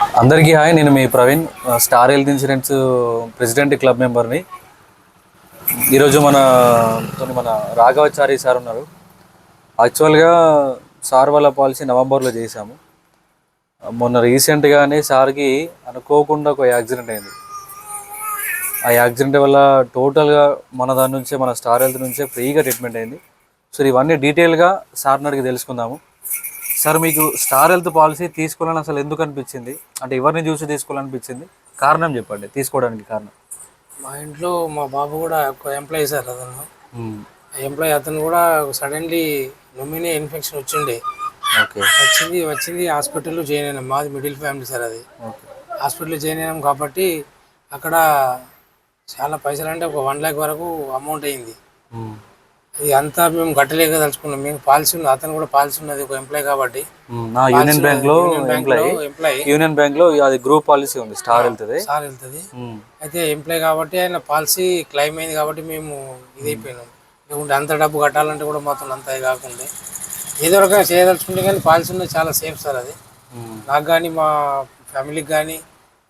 అందరికీ హాయ్. నేను మీ Praveen, star health insurance president club మెంబర్ని. ఈరోజు మన రాఘవాచారి సార్ ఉన్నారు. యాక్చువల్గా సార్ వాళ్ళ పాలసీ నవంబర్లో చేశాము. మొన్న రీసెంట్గానే సార్కి అనుకోకుండా ఒక యాక్సిడెంట్ అయింది. ఆ యాక్సిడెంట్ వల్ల టోటల్గా మన దాని నుంచే, మన స్టార్ హెల్త్ నుంచే ఫ్రీగా ట్రీట్మెంట్ అయింది. సో ఇవన్నీ డీటెయిల్గా సార్ని అడిగి తెలుసుకుందాము. సార్, మీకు స్టార్ హెల్త్ పాలసీ తీసుకోవాలని అసలు ఎందుకు అనిపించింది? అంటే ఎవరిని చూసి తీసుకోవాలనిపించింది? కారణం చెప్పండి, తీసుకోవడానికి కారణం. మా ఇంట్లో మా బాబు కూడా ఒక ఎంప్లాయీ సార్. అతను అతను కూడా సడన్లీ నొమినీ ఇన్ఫెక్షన్ వచ్చిండే. వచ్చింది హాస్పిటల్లో జాయిన్ అయినాం. మాది మిడిల్ ఫ్యామిలీ సార్. అది హాస్పిటల్లో జాయిన్ అయినాం కాబట్టి అక్కడ చాలా పైసలు, అంటే ఒక 1 lakh వరకు అమౌంట్ అయింది. ఇది అంతా మేము కట్టలేక తలుచుకున్నాం. మేము పాలసీ ఉంది, అతను కూడా పాలసీ ఉన్నది, ఒక ఎంప్లాయ్ కాబట్టి. యూనియన్ బ్యాంక్ లో ఎంప్లాయీ. యూనియన్ బ్యాంక్ లో అది గ్రూప్ పాలసీ ఉంది, స్టార్ వెళ్తుంది. అయితే ఎంప్లాయ్ కాబట్టి ఆయన పాలసీ క్లెయిమ్ అయింది కాబట్టి మేము ఇదైపోయినాం. లేకుంటే అంత డబ్బు కట్టాలంటే కూడా మొత్తం అంత కాకుండా ఏదో రకంగా చేయదలుచుకుంటే, కానీ పాలసీ ఉన్నది చాలా సేఫ్ సార్. అది నాకు కానీ, మా ఫ్యామిలీకి కానీ,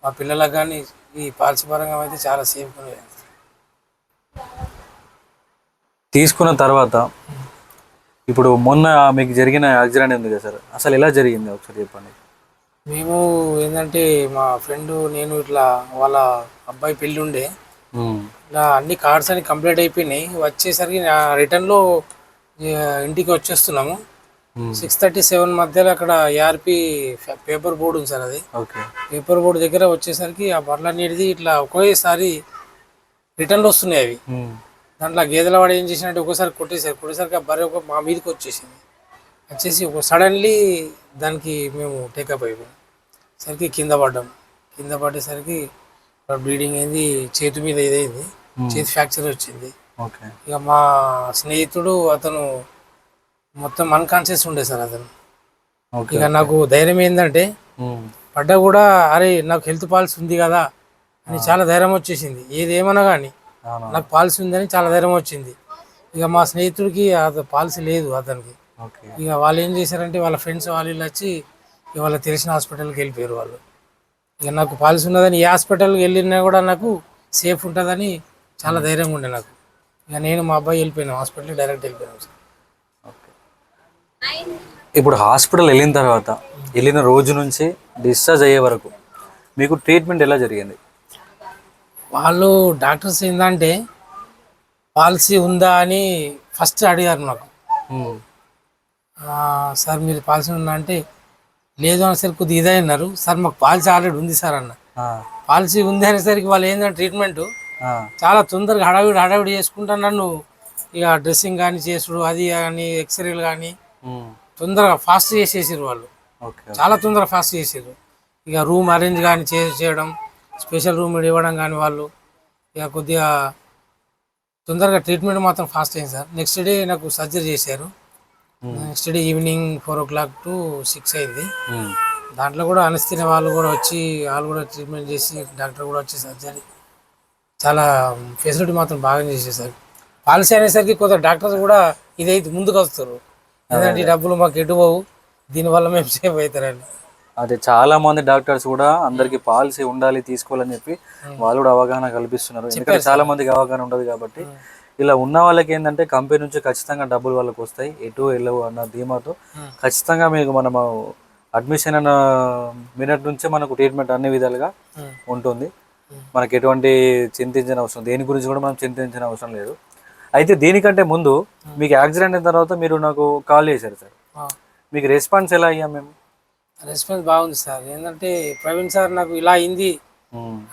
మా పిల్లలకు కానీ ఈ పాలసీ పరంగా అయితే చాలా సేఫ్ ఉన్నది. తీసుకున్న తర్వాత ఇప్పుడు మొన్న మీకు జరిగిన యాక్సిడెంట్ ఉంది కదా సార్, అసలు ఎలా జరిగింది ఒకసారి చెప్పండి. మేము ఏంటంటే మా ఫ్రెండ్ నేను ఇట్లా వాళ్ళ అబ్బాయి పెళ్ళి ఉండే, ఇలా అన్ని కార్డ్స్ అని కంప్లీట్ అయిపోయినాయి. వచ్చేసరికి రిటర్న్లో ఇంటికి వచ్చేస్తున్నాము. 6:37 మధ్యలో అక్కడ ఏఆర్పి పేపర్ బోర్డు ఉంది సార్. అది పేపర్ బోర్డు దగ్గర వచ్చేసరికి ఆ బర్రెలు అనేది ఇట్లా ఒకేసారి రిటర్న్లో వస్తున్నాయి. అవి దాంట్లో గేదెల వాడు ఏం చేసినట్టు ఒకసారి కొట్టేసరికి ఆ బర్రె మా మీదకి వచ్చేసి ఒక సడన్లీ దానికి మేము టేకప్ అయిపోయాం. సరికి కింద పడ్డేసరికి బ్లీడింగ్ అయింది, చేతి మీద ఇదైంది, చేతి ఫ్రాక్చర్ వచ్చింది. ఇక మా స్నేహితుడు అతను మొత్తం అన్కాన్షియస్ ఉండే సార్. అతను ఇక నాకు ధైర్యం ఏంటంటే పడ్డా కూడా, అరే నాకు హెల్త్ పాలసీ ఉంది కదా అని చాలా ధైర్యం వచ్చేసింది. ఏదేమన్నా కానీ నాకు పాలసీ ఉందని చాలా ధైర్యం వచ్చింది. ఇక మా స్నేహితుడికి పాలసీ లేదు అతనికి. ఇక వాళ్ళు ఏం చేశారంటే వాళ్ళ ఫ్రెండ్స్ వాళ్ళు వచ్చి ఇక వాళ్ళకి తెలిసిన హాస్పిటల్కి వెళ్ళిపోయారు వాళ్ళు. ఇక నాకు పాలసీ ఉన్నదని ఏ హాస్పిటల్కి వెళ్ళినా కూడా నాకు సేఫ్ ఉంటుందని చాలా ధైర్యంగా ఉండే నాకు. ఇక నేను మా అబ్బాయి వెళ్ళిపోయినాం, హాస్పిటల్కి డైరెక్ట్ వెళ్ళిపోయినాం సార్. ఇప్పుడు హాస్పిటల్ వెళ్ళిన తర్వాత, వెళ్ళిన రోజు నుంచి డిశ్చార్జ్ అయ్యే వరకు మీకు ట్రీట్మెంట్ ఎలా జరిగింది? వాళ్ళు డాక్టర్స్ ఏంటంటే పాలసీ ఉందా అని ఫస్ట్ అడిగారు నాకు. సార్ మీరు పాలసీ ఉందా అంటే లేదు అనేసరికి కొద్దిగా ఇదే అన్నారు. సార్ మాకు పాలసీ ఆల్రెడీ ఉంది సార్ అన్న. పాలసీ ఉంది అనేసరికి వాళ్ళు ఏంటంటే ట్రీట్మెంట్ చాలా తొందరగా హడావిడి చేసుకుంటా నన్ను ఇక డ్రెస్సింగ్ కానీ చేసుడు, అది కానీ ఎక్స్రేలు కానీ తొందరగా ఫాస్ట్ చేసేసారు వాళ్ళు. చాలా తొందరగా ఫాస్ట్ చేసారు. ఇక రూమ్ అరేంజ్ కానీ చేయడం, స్పెషల్ రూమ్ ఇవ్వడం కానీ వాళ్ళు ఇక కొద్దిగా తొందరగా ట్రీట్మెంట్ మాత్రం ఫాస్ట్ అయింది సార్. నెక్స్ట్ డే నాకు సర్జరీ చేశారు. Next day evening 4 o'clock to 6 అయింది. దాంట్లో కూడా అనస్థిన వాళ్ళు కూడా కూడా ట్రీట్మెంట్ చేసి, డాక్టర్ కూడా వచ్చి సర్జరీ చాలా ఫెసిలిటీ మాత్రం బాగా చేసేసారు. పాలసీ అనేసరికి కొంత డాక్టర్స్ కూడా ఇదైతే ముందుకు వస్తారు, ఎందుకంటే డబ్బులు మాకు ఎటు పోవు, దీనివల్ల మేము సేఫ్ అవుతారని. అదే చాలా మంది డాక్టర్స్ కూడా అందరికి పాలసీ ఉండాలి, తీసుకోవాలని చెప్పి వాళ్ళు కూడా అవగాహన కల్పిస్తున్నారు. ఎందుకంటే చాలా మందికి అవగాహన ఉండదు కాబట్టి. ఇలా ఉన్న వాళ్ళకి ఏంటంటే కంపెనీ నుంచి ఖచ్చితంగా డబ్బులు వాళ్ళకి వస్తాయి, ఎటు వెళ్ళవు అన్న ధీమాతో ఖచ్చితంగా మీకు మనము అడ్మిషన్ అన్న మినిట్ నుంచే మనకు ట్రీట్మెంట్ అన్ని విధాలుగా ఉంటుంది. మనకి ఎటువంటి చింతించిన అవసరం, దేని గురించి కూడా మనం చింతించిన అవసరం లేదు. అయితే దీనికంటే ముందు మీకు యాక్సిడెంట్ అయిన తర్వాత మీరు నాకు కాల్ చేశారు సార్, మీకు రెస్పాన్స్ ఎలా అయ్యాం మేము? రెస్పాన్స్ బాగుంది సార్. ఏంటంటే ప్రవీణ్ సార్ నాకు ఇలా అయింది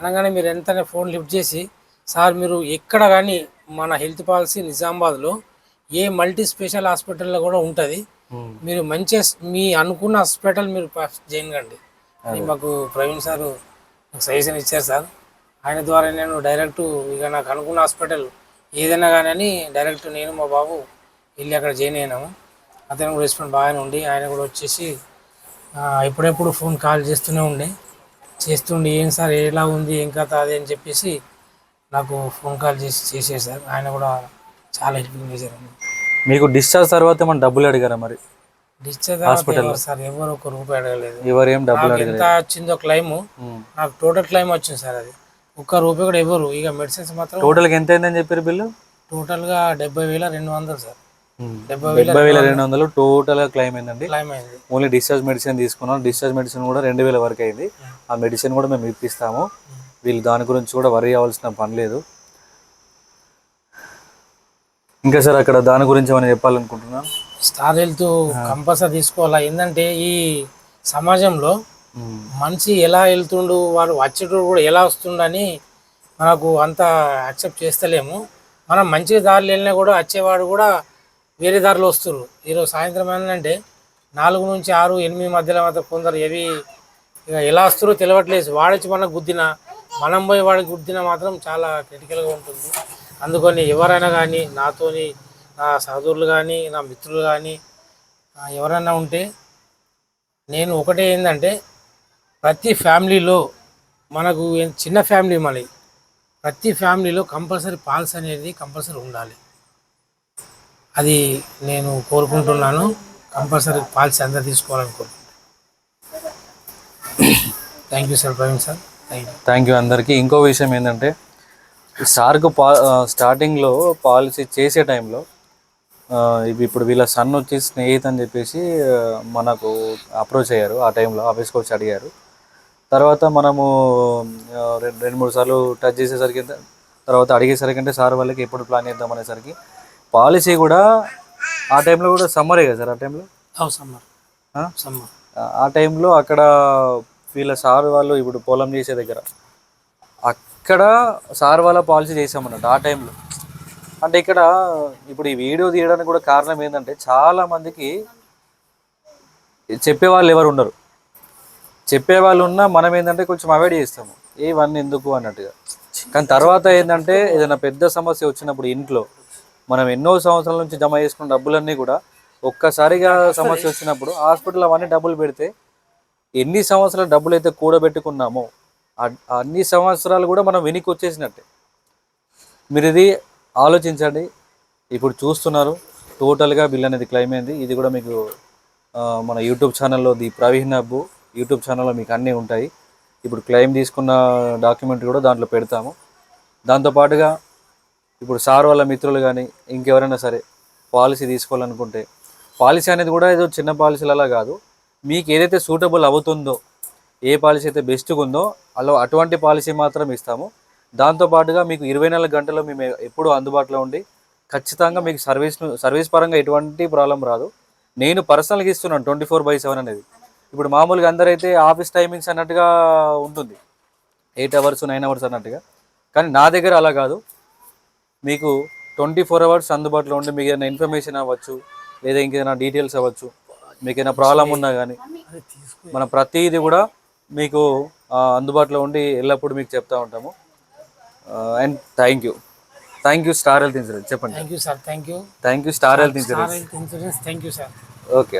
అనగానే మీరు ఎంతనే ఫోన్ లిఫ్ట్ చేసి, సార్ మీరు ఎక్కడ కానీ మన హెల్త్ పాలసీ నిజామాబాద్లో ఏ మల్టీ స్పెషల్ హాస్పిటల్లో కూడా ఉంటుంది, మీరు మంచిగా మీ అనుకున్న హాస్పిటల్ మీరు జాయిన్ కండి అని మాకు ప్రవీణ్ సార్ సజెషన్ ఇచ్చారు సార్. ఆయన ద్వారా నేను డైరెక్ట్ ఇక నాకు అనుకున్న హాస్పిటల్ ఏదైనా కానీ అని డైరెక్ట్ నేను మా బాబు వెళ్ళి అక్కడ జాయిన్ అయినాము. అతను కూడా రెస్పాన్స్ బాగానే ఉండి ఆయన కూడా వచ్చేసి ఎప్పుడెప్పుడు ఫోన్ కాల్ చేస్తుండే ఏం సార్ ఎలా ఉంది, ఏం కథ అది అని చెప్పేసి నాకు ఫోన్ కాల్ చేసేది సార్. ఆయన కూడా చాలా హెల్పింగ్ చేశారు. మీకు డిశ్చార్జ్ తర్వాత ఏమైనా డబ్బులు అడిగారా మరి? డిశ్చార్జ్ తర్వాత ఎవరు సార్ ఎవరు ఒక రూపాయి అడగలేదు. ఎవరేం డబ్బులు నాకు ఎంత అడగలేదు. వచ్చిందో క్లైము, నాకు టోటల్ క్లైమ్ వచ్చింది సార్. అది ఒక్క రూపాయి కూడా ఎవరు. ఇక మెడిసిన్స్ మాత్రం టోటల్గా ఎంత అయిందని చెప్పారు బిల్లు? టోటల్గా 70,200 సార్. 70,200 టోటల్గా క్లైమ్ అయిందండి. క్లైమ్ అయింది. ఓన్లీ డిశ్చార్జ్ మెడిసిన్ తీసుకున్నాం. డిశ్చార్జ్ మెడిసిన్ కూడా 2,000 వరకు అయింది. ఆ మెడిసిన్ కూడా మేము ఇప్పిస్తాము. వీళ్ళు దాని గురించి కూడా వరి అవ్వాల్సిన పని లేదు. ఇంకా సార్ అక్కడ దాని గురించి ఏమైనా చెప్పాలనుకుంటున్నాను. స్టార్ హెల్త్ కంపల్సరీ తీసుకోవాలా. ఏంటంటే ఈ సమాజంలో మనిషి ఎలా వెళ్తుండు, వాడు వచ్చేటోడు కూడా ఎలా వస్తుండని మనకు అంత యాక్సెప్ట్ చేస్తలేము. మనం మంచి దారిలో వెళ్ళినా కూడా వచ్చేవాడు కూడా వేరే దారిలో వస్తున్నారు. ఈరోజు సాయంత్రం ఏంటంటే 4 నుంచి 6, 8 మధ్యలో మాత్రం కొందరు ఇక ఎలా వస్తారో తెలియట్లేదు. వాడొచ్చి మనకు గుద్దిన, మనం పోయి వాడికి గుద్దిన మాత్రం చాలా క్రిటికల్గా ఉంటుంది. అందుకని ఎవరైనా కానీ నాతోని, నా సహోదరులు కానీ, నా మిత్రులు కానీ ఎవరైనా ఉంటే నేను ఒకటే ఏంటంటే, ప్రతి ఫ్యామిలీలో మనకు చిన్న ఫ్యామిలీ మళ్ళీ ప్రతి ఫ్యామిలీలో కంపల్సరీ పాలసీ అనేది కంపల్సరీ ఉండాలి. అది నేను కోరుకుంటున్నాను. కంపల్సరీ పాలసీ అందరూ తీసుకోవాలనుకుంటున్నాను. Thank you sir, Praveen sir. Thank you అందరికీ. ఇంకో విషయం ఏంటంటే, సార్కు స్టార్టింగ్లో పాలసీ చేసే టైంలో ఇప్పుడు వీళ్ళ సన్ వచ్చి స్నేహిత్ అని చెప్పేసి మనకు అప్రోచ్ అయ్యారు. ఆ టైంలో ఆఫీస్కి వచ్చి అడిగారు. తర్వాత మనము 2-3 సార్లు టచ్ చేసేసరికి, తర్వాత అడిగేసరికి అంటే సార్ వాళ్ళకి ఎప్పుడు ప్లాన్ చేద్దాం అనేసరికి పాలసీ కూడా ఆ టైంలో కూడా సమ్మరే కదా సార్. ఆ టైంలో సమ్మర్ ఆ టైంలో అక్కడ వీళ్ళ సార్ వాళ్ళు ఇప్పుడు పొలం చేసే దగ్గర అక్కడ సార్ వాళ్ళ పాలసీ చేసామన్నట్టు ఆ టైంలో. అంటే ఇక్కడ ఇప్పుడు ఈ వీడియో తీయడానికి కూడా కారణం ఏంటంటే, చాలామందికి చెప్పేవాళ్ళు ఎవరు ఉండరు. చెప్పేవాళ్ళు ఉన్నా మనం ఏంటంటే కొంచెం అవాయిడ్ చేస్తాము, ఇవన్నీ ఎందుకు అన్నట్టుగా. కానీ తర్వాత ఏంటంటే ఏదైనా పెద్ద సమస్య వచ్చినప్పుడు ఇంట్లో మనం ఎన్నో సంవత్సరాల నుంచి జమ చేసుకున్న డబ్బులన్నీ కూడా ఒక్కసారిగా సమస్య వచ్చినప్పుడు హాస్పిటల్ అవన్నీ డబ్బులు పెడితే ఎన్ని సంవత్సరాల డబ్బులు అయితే కూడబెట్టుకున్నామో అన్ని సంవత్సరాలు కూడా మనం వెనక్కి వచ్చేసినట్టే. మీరు ఇది ఆలోచించండి. ఇప్పుడు చూస్తున్నారు టోటల్గా బిల్ అనేది క్లెయిమ్ అయింది. ఇది కూడా మీకు మన యూట్యూబ్ ఛానల్లో ది ప్రవీణ్ హబ్ యూట్యూబ్ ఛానల్లో మీకు అన్నీ ఉంటాయి. ఇప్పుడు క్లెయిమ్ తీసుకున్న డాక్యుమెంట్ కూడా దాంట్లో పెడతాము. దాంతోపాటుగా ఇప్పుడు సార్ వాళ్ళ మిత్రులు కానీ ఇంకెవరైనా సరే పాలసీ తీసుకోవాలనుకుంటే, పాలసీ అనేది కూడా ఏదో చిన్న పాలసీలలా కాదు, మీకు ఏదైతే సూటబుల్ అవుతుందో, ఏ పాలసీ అయితే బెస్ట్గా ఉందో అలా అటువంటి పాలసీ మాత్రం ఇస్తాము. దాంతోపాటుగా మీకు 24 గంటలు మేము ఎప్పుడూ అందుబాటులో ఉండి ఖచ్చితంగా మీకు సర్వీస్ పరంగా ఎటువంటి ప్రాబ్లం రాదు. నేను పర్సనల్గా ఇస్తున్నాను 24/7 అనేది. ఇప్పుడు మామూలుగా అందరైతే ఆఫీస్ టైమింగ్స్ అన్నట్టుగా ఉంటుంది, 8 అవర్స్ 9 అవర్స్ అన్నట్టుగా. కానీ నా దగ్గర అలా కాదు, మీకు 24 అవర్స్ అందుబాటులో ఉండి మీకు ఏదైనా ఇన్ఫర్మేషన్ అవ్వచ్చు, లేదా ఇంకేదైనా డీటెయిల్స్ అవ్వచ్చు, మీకు ఏదైనా ప్రాబ్లం ఉన్నా కానీ మన ప్రతిదీ కూడా మీకు అందుబాటులో ఉండి ఎల్లప్పుడూ మీకు చెప్తూ ఉంటాము. And thank you star health insurance. చెప్పండి. Thank you sir. Thank you star health insurance. Thank you sir. Okay.